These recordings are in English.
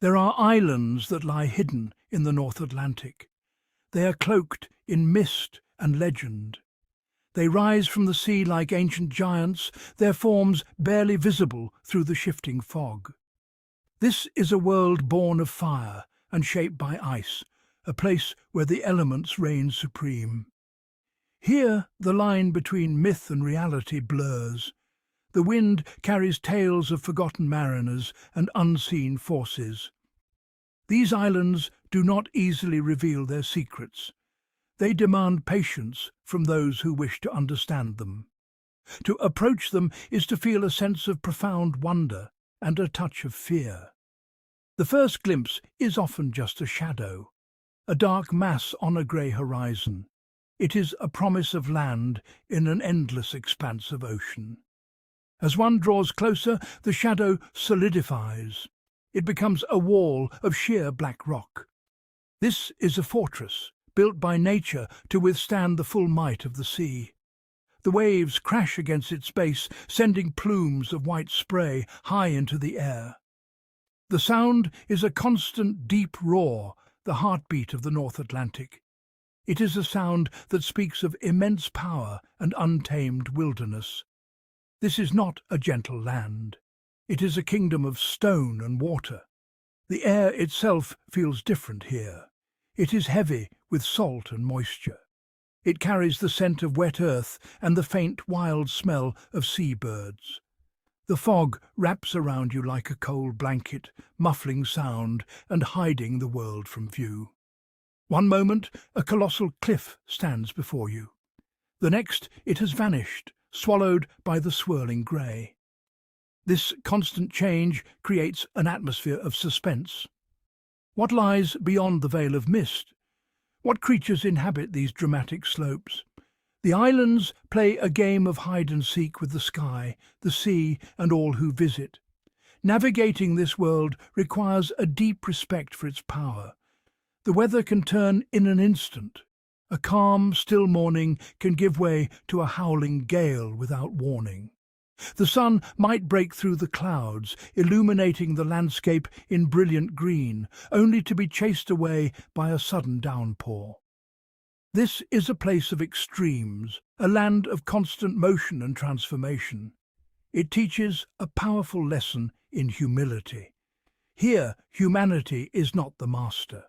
There are islands that lie hidden in the North Atlantic. They are cloaked in mist and legend. They rise from the sea like ancient giants, their forms barely visible through the shifting fog. This is a world born of fire and shaped by ice, a place where the elements reign supreme. Here the line between myth and reality blurs. The wind carries tales of forgotten mariners and unseen forces. These islands do not easily reveal their secrets. They demand patience from those who wish to understand them. To approach them is to feel a sense of profound wonder and a touch of fear. The first glimpse is often just a shadow, a dark mass on a grey horizon. It is a promise of land in an endless expanse of ocean. As one draws closer, the shadow solidifies. It becomes a wall of sheer black rock. This is a fortress, built by nature to withstand the full might of the sea. The waves crash against its base, sending plumes of white spray high into the air. The sound is a constant deep roar, the heartbeat of the North Atlantic. It is a sound that speaks of immense power and untamed wilderness. This is not a gentle land. It is a kingdom of stone and water. The air itself feels different here. It is heavy with salt and moisture. It carries the scent of wet earth and the faint wild smell of seabirds. The fog wraps around you like a cold blanket, muffling sound and hiding the world from view. One moment, a colossal cliff stands before you. The next, it has vanished, swallowed by the swirling grey. This constant change creates an atmosphere of suspense. What lies beyond the veil of mist? What creatures inhabit these dramatic slopes? The islands play a game of hide-and-seek with the sky, the sea, and all who visit. Navigating this world requires a deep respect for its power. The weather can turn in an instant. A calm, still morning can give way to a howling gale without warning. The sun might break through the clouds, illuminating the landscape in brilliant green, only to be chased away by a sudden downpour. This is a place of extremes, a land of constant motion and transformation. It teaches a powerful lesson in humility. Here, humanity is not the master.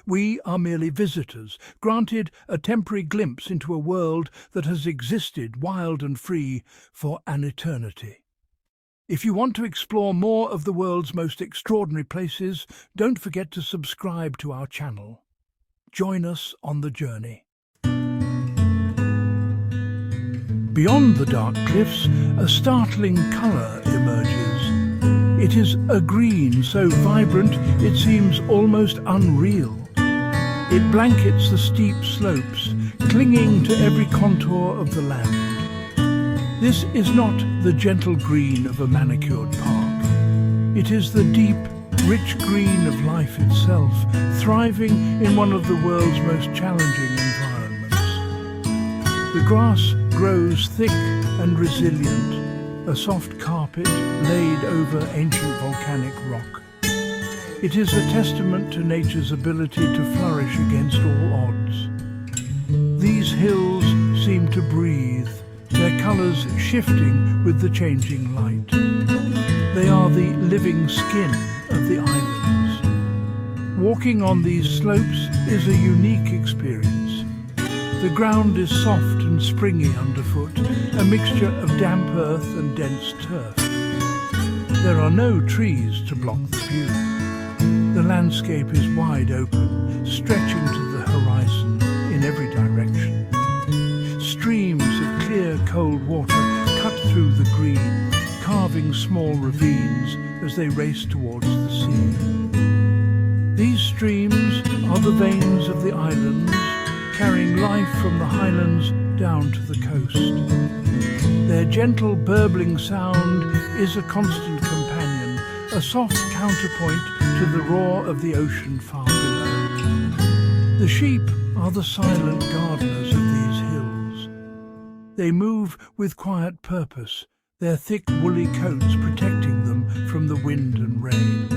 We are merely visitors, granted a temporary glimpse into a world that has existed wild and free for an eternity. If you want to explore more of the world's most extraordinary places, don't forget to subscribe to our channel. Join us on the journey. Beyond the dark cliffs, a startling colour emerges. It is a green so vibrant it seems almost unreal. It blankets the steep slopes, clinging to every contour of the land. This is not the gentle green of a manicured park. It is the deep, rich green of life itself, thriving in one of the world's most challenging environments. The grass grows thick and resilient, a soft carpet laid over ancient volcanic rock. It is a testament to nature's ability to flourish against all odds. These hills seem to breathe, their colours shifting with the changing light. They are the living skin of the islands. Walking on these slopes is a unique experience. The ground is soft and springy underfoot, a mixture of damp earth and dense turf. There are no trees to block the view. The landscape is wide open, stretching to the horizon in every direction. Streams of clear, cold water cut through the green, carving small ravines as they race towards the sea. These streams are the veins of the islands, carrying life from the highlands down to the coast. Their gentle burbling sound is a constant companion, a soft counterpoint to the roar of the ocean far below. The sheep are the silent gardeners of these hills. They move with quiet purpose, their thick woolly coats protecting them from the wind and rain.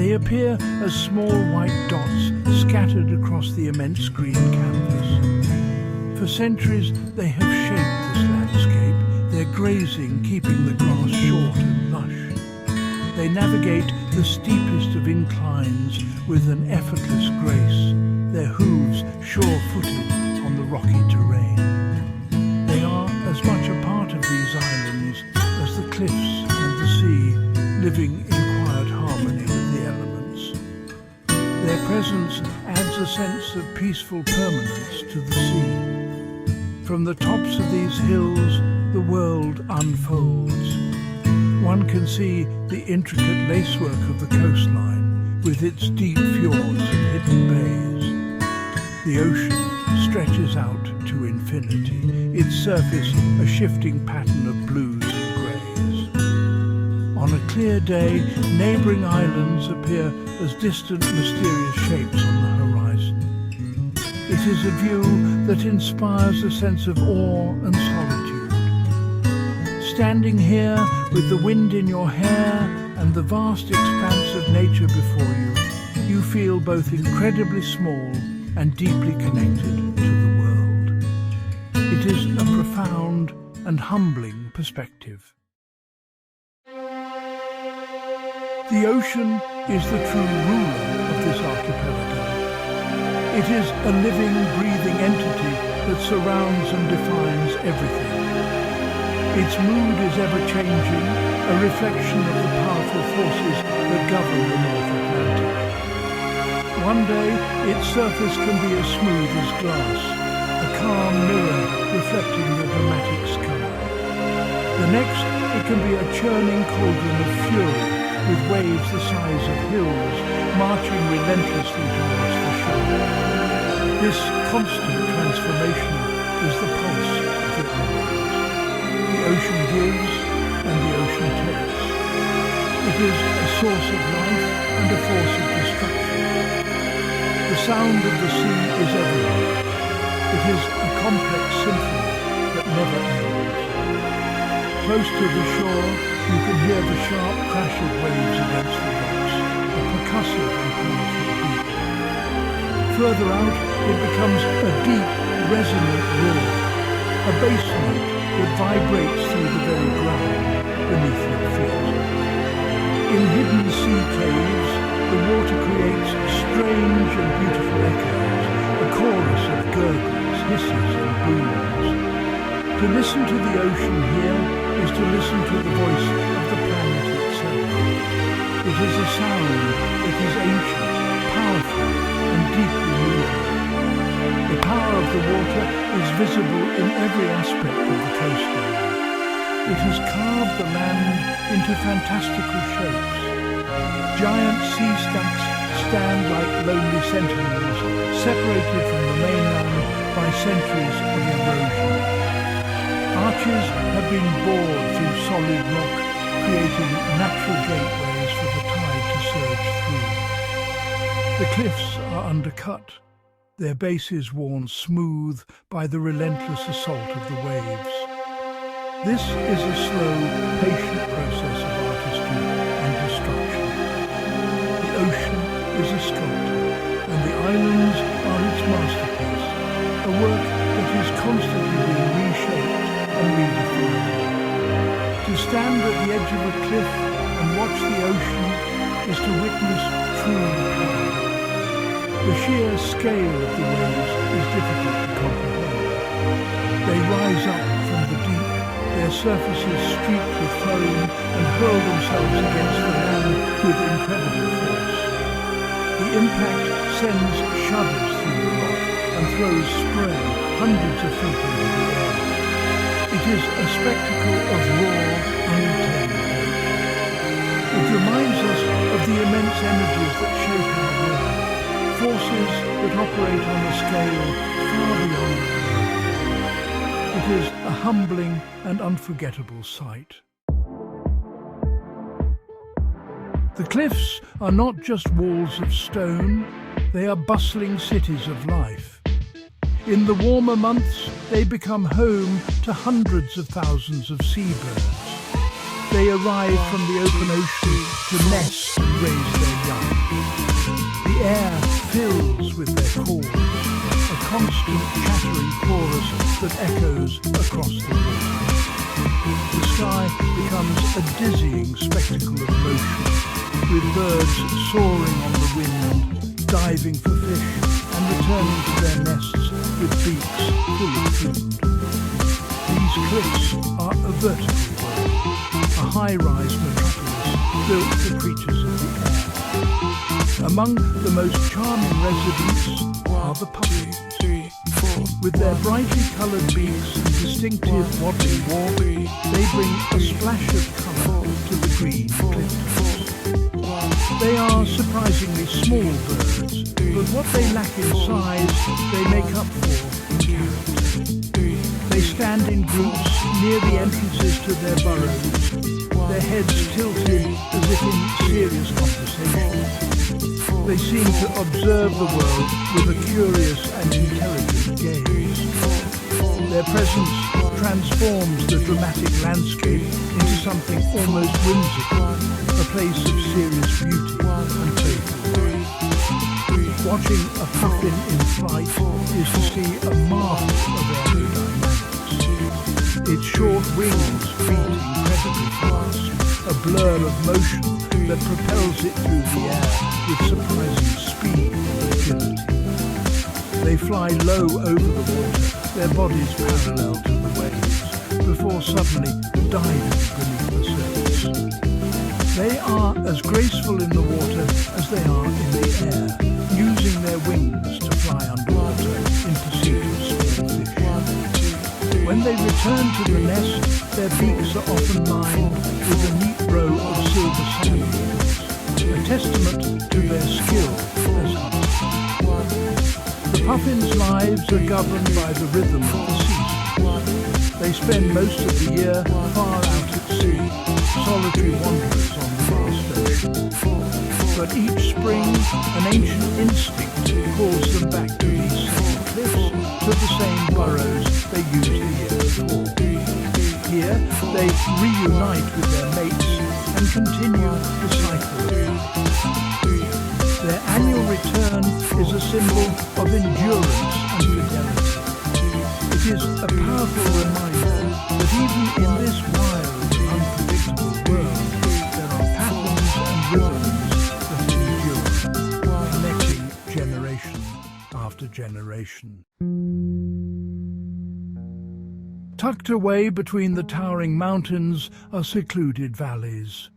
They appear as small white dots scattered across the immense green canvas. For centuries they have shaped this landscape, their grazing keeping the grass short and lush. They navigate the steepest of inclines with an effortless grace, their hooves sure-footed on the rocky terrain. They are as much a part of these islands as the cliffs and the sea, living in quiet harmony with the elements. Their presence adds a sense of peaceful permanence to the sea. From the tops of these hills, the world unfolds. One can see the intricate lacework of the coastline with its deep fjords and hidden bays. The ocean stretches out to infinity, its surface a shifting pattern of blues and greys. On a clear day, neighbouring islands appear as distant, mysterious shapes on the horizon. It is a view that inspires a sense of awe and solitude. Standing here with the wind in your hair and the vast expanse of nature before you, you feel both incredibly small and deeply connected to the world. It is a profound and humbling perspective. The ocean is the true ruler of this archipelago. It is a living, breathing entity that surrounds and defines everything. Its mood is ever-changing, a reflection of the powerful forces that govern the North Atlantic. One day, its surface can be as smooth as glass, a calm mirror reflecting the dramatic sky. The next, it can be a churning cauldron of fury, with waves the size of hills marching relentlessly towards the shore. This constant transformation is the pulse of the island. The ocean gives and the ocean takes. It is a source of life and a force of destruction. The sound of the sea is everywhere. It is a complex symphony that never ends. Close to the shore, you can hear the sharp crash of waves against the rocks, a percussive and powerful beat. Further out, it becomes a deep, resonant roar, a bass note that vibrates through the very ground beneath your feet. In hidden sea caves, the water creates strange and beautiful echoes, a chorus of gurgles, hisses and booms. To listen to the ocean here is to listen to the voice of the planet itself. It is a sound that is ancient, powerful and deeply moving. The power of the water is visible in every aspect of the coastline. It has carved the land into fantastical shapes. Giant sea stacks stand like lonely sentinels, separated from the mainland by centuries of erosion. Arches have been bored through solid rock, creating natural gateways for the tide to surge through. The cliffs are undercut, their bases worn smooth by the relentless assault of the waves. This is a slow, patient process of artistry and destruction. The ocean is a sculptor, and the islands are its masterpiece, a work that is constantly being reshaped and redefined. To stand at the edge of a cliff and watch the ocean is to witness true power. The sheer scale of the waves is difficult to comprehend. They rise up from the deep, their surfaces streaked with foam, and hurl themselves against the land with incredible force. The impact sends shudders through the rock and throws spray hundreds of feet into the air. It is a spectacle of raw, untamed nature. It reminds us of the immense energies that shape our world, forces that operate on a scale far beyond our own. It is a humbling and unforgettable sight. The cliffs are not just walls of stone, they are bustling cities of life. In the warmer months, they become home to hundreds of thousands of seabirds. They arrive from the open ocean to nest and raise their young. The air fills with their calls, a constant chattering chorus that echoes across the water. The sky becomes a dizzying spectacle of motion, with birds soaring on the wind, diving for fish and returning to their nests with beaks full of food. These cliffs are a vertical world, a high-rise metropolis built for creatures of the air. Among the most charming residents are the puffins. With their brightly coloured beaks and distinctive wobbly walk, they bring a splash of colour to the green cliff tops. They are surprisingly small birds, but what they lack in size, they make up for in character. They stand in groups near the entrances to their burrows, their heads tilted as if in serious conversation. They seem to observe the world with a curious and intelligent gaze. Their presence transforms the dramatic landscape into something almost whimsical, a place of serious beauty and playfulness. Watching a puffin in flight is to see a marvel of aerodynamics. Its short wings beat incredibly fast, a blur of motion that propels it through the air with surprising speed and agility. They fly low over the water, their bodies parallel to the waves, before suddenly diving beneath the surface. They are as graceful in the water as they are in the air, using their wings to fly underwater in pursuit of small fish. When they return to the nest, their beaks are often lined with a neat row of silver sandals, a testament to their skill as hunters. The puffins' lives are governed by the rhythm of the seasons. They spend most of the year far out at sea, solitary wanderers on the vast ocean. But each spring, an ancient instinct calls them back to these same cliffs, to the same burrows they used the year before. Here, they reunite with their mates and continue the cycle of life. Their annual return is a symbol of endurance and fidelity. It is a powerful reminder that even in this wild and unpredictable world, there are patterns and rhythms that endure, connecting generation after generation. Tucked away between the towering mountains are secluded valleys.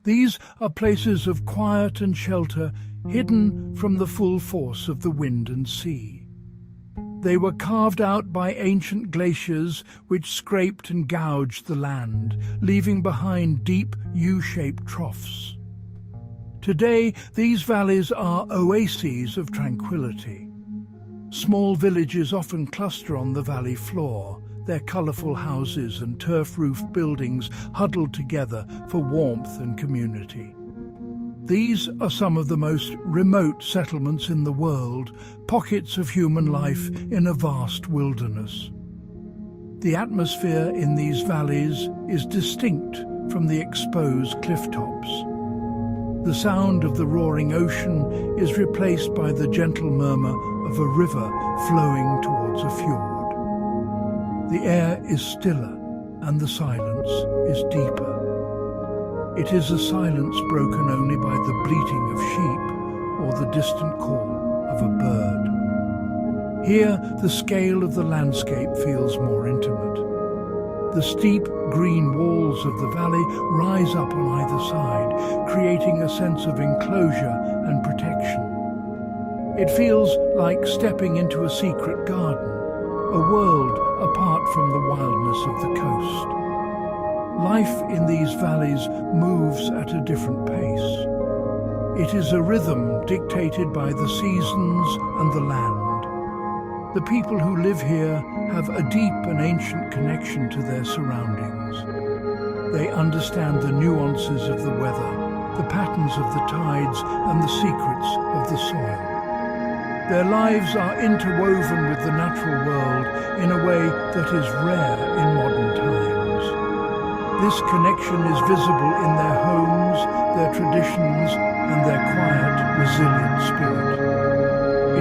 These are places of quiet and shelter, hidden from the full force of the wind and sea. They were carved out by ancient glaciers which scraped and gouged the land, leaving behind deep U-shaped troughs. Today, these valleys are oases of tranquility. Small villages often cluster on the valley floor, their colourful houses and turf-roofed buildings huddled together for warmth and community. These are some of the most remote settlements in the world, pockets of human life in a vast wilderness. The atmosphere in these valleys is distinct from the exposed cliff tops. The sound of the roaring ocean is replaced by the gentle murmur of a river flowing towards a fjord. The air is stiller and the silence is deeper. It is a silence broken only by the bleating of sheep or the distant call of a bird. Here, the scale of the landscape feels more intimate. The steep green walls of the valley rise up on either side, creating a sense of enclosure and protection. It feels like stepping into a secret garden, a world apart from the wildness of the coast. Life in these valleys moves at a different pace. It is a rhythm dictated by the seasons and the land. The people who live here have a deep and ancient connection to their surroundings. They understand the nuances of the weather, the patterns of the tides, and the secrets of the soil. Their lives are interwoven with the natural world in a way that is rare in modern times. This connection is visible in their homes, their traditions, and their quiet, resilient spirit.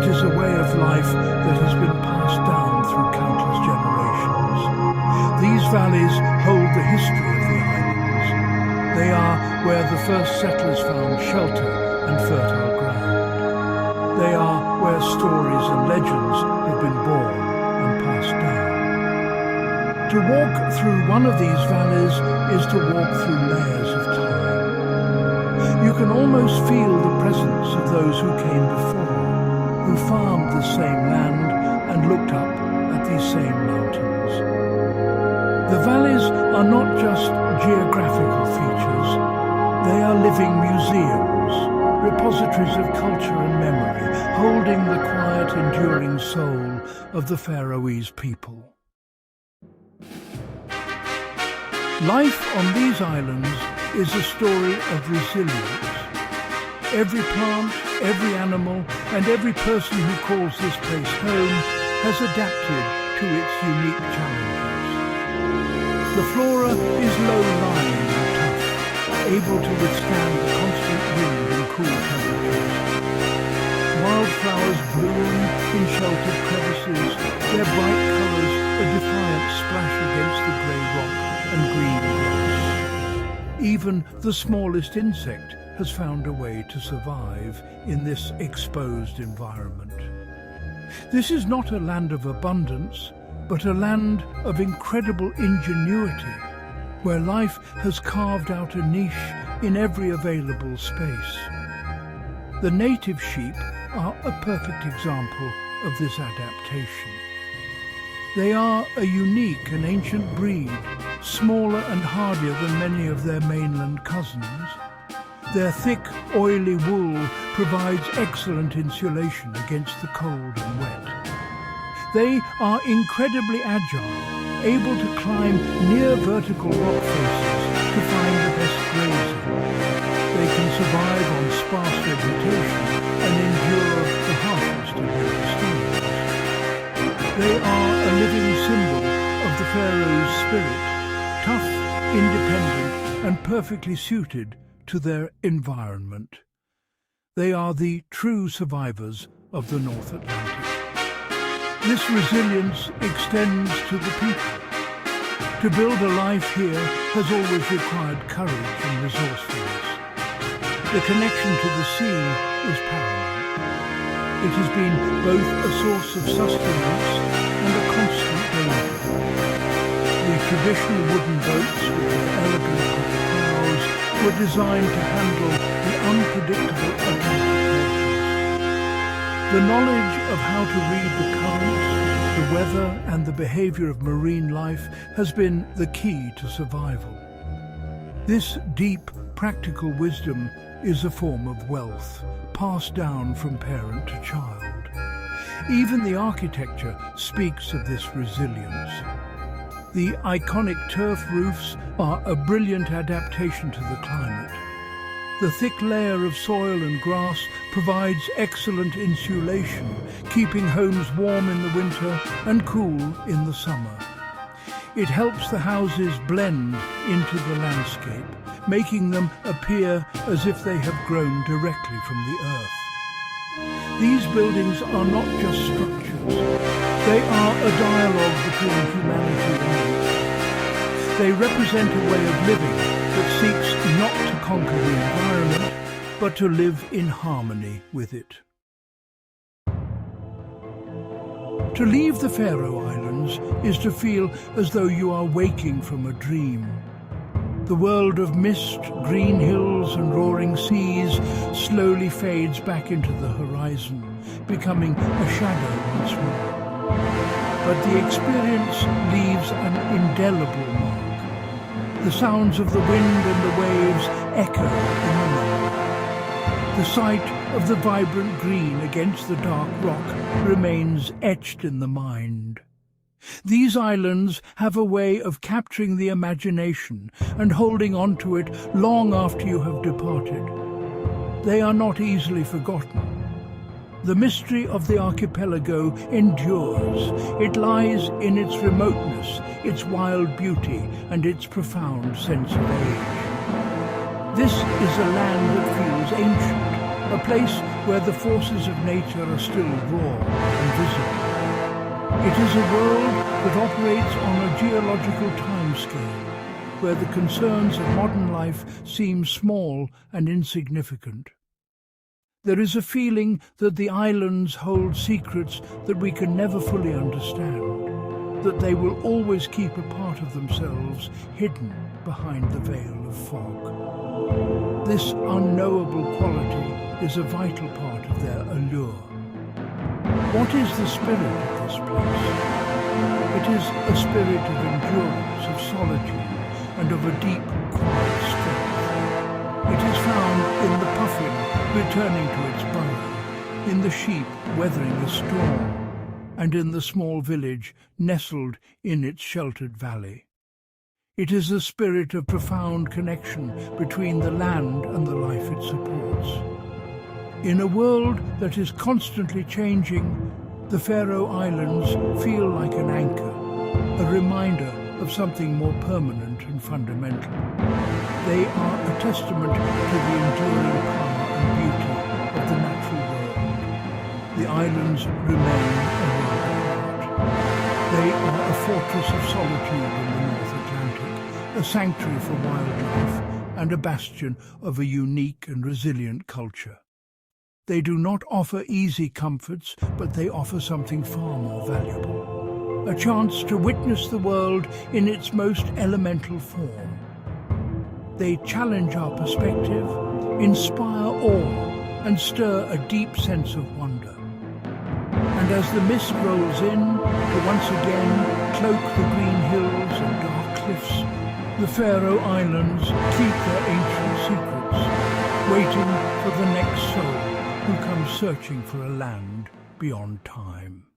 It is a way of life that has been passed down through countless generations. These valleys hold the history of the islands. They are where the first settlers found shelter and fertile ground. They are where stories and legends have been born and passed down. To walk through one of these valleys is to walk through layers of time. You can almost feel the presence of those who came before, who farmed the same land and looked up at these same mountains. The valleys are not just geographical features, they are living museums, repositories of culture and memory, holding the quiet, enduring soul of the Faroese people. Life on these islands is a story of resilience. Every plant, every animal, and every person who calls this place home has adapted to its unique challenges. The flora is low-lying and tough, able to withstand the constant wind and cool temperatures. Wildflowers bloom in sheltered crevices, their bright colours a defiant splash against the grey rock and green grass. Even the smallest insect has found a way to survive in this exposed environment. This is not a land of abundance, but a land of incredible ingenuity, where life has carved out a niche in every available space. The native sheep are a perfect example of this adaptation. They are a unique and ancient breed, smaller and hardier than many of their mainland cousins. Their thick, oily wool provides excellent insulation against the cold and wet. They are incredibly agile, able to climb near vertical rock faces to find the best grazing. They can survive on sparse vegetation and endure the harshest of winter storms. They are a living symbol of the Faroes' spirit, tough, independent, and perfectly suited to their environment. They are the true survivors of the North Atlantic. This resilience extends to the people. To build a life here has always required courage and resourcefulness. The connection to the sea is paramount. It has been both a source of sustenance and a constant danger. The traditional wooden boats with their elegant copper prows were designed to handle the unpredictable Atlantic waters. The knowledge of how to read the currents, the weather and the behavior of marine life has been the key to survival. This deep, practical wisdom is a form of wealth, passed down from parent to child. Even the architecture speaks of this resilience. The iconic turf roofs are a brilliant adaptation to the climate. The thick layer of soil and grass provides excellent insulation, keeping homes warm in the winter and cool in the summer. It helps the houses blend into the landscape, making them appear as if they have grown directly from the earth. These buildings are not just structures, they are a dialogue between humanity and nature. They represent a way of living that seeks not to conquer the environment, but to live in harmony with it. To leave the Faroe Islands is to feel as though you are waking from a dream. The world of mist, green hills and roaring seas slowly fades back into the horizon, becoming a shadow once more. But the experience leaves an indelible mark. The sounds of the wind and the waves echo in the night. The sight of the vibrant green against the dark rock remains etched in the mind. These islands have a way of capturing the imagination and holding on to it long after you have departed. They are not easily forgotten. The mystery of the archipelago endures. It lies in its remoteness, its wild beauty, and its profound sense of age. This is a land that feels ancient, a place where the forces of nature are still raw and visible. It is a world that operates on a geological timescale, where the concerns of modern life seem small and insignificant. There is a feeling that the islands hold secrets that we can never fully understand, that they will always keep a part of themselves hidden behind the veil of fog. This unknowable quality is a vital part of their allure. What is the spirit of this place? It is a spirit of endurance, of solitude, and of a deep, quiet strength. It is found in the puffin returning to its burrow, in the sheep weathering a storm, and in the small village nestled in its sheltered valley. It is a spirit of profound connection between the land and the life it supports. In a world that is constantly changing, the Faroe Islands feel like an anchor, a reminder of something more permanent and fundamental. They are a testament to the enduring power and beauty of the natural world. The islands remain a world apart. They are a fortress of solitude in the North Atlantic, a sanctuary for wildlife, and a bastion of a unique and resilient culture. They do not offer easy comforts, but they offer something far more valuable. A chance to witness the world in its most elemental form. They challenge our perspective, inspire awe, and stir a deep sense of wonder. And as the mist rolls in, to once again cloak the green hills and dark cliffs, the Faroe Islands keep their ancient secrets, waiting for the next soul who comes searching for a land beyond time.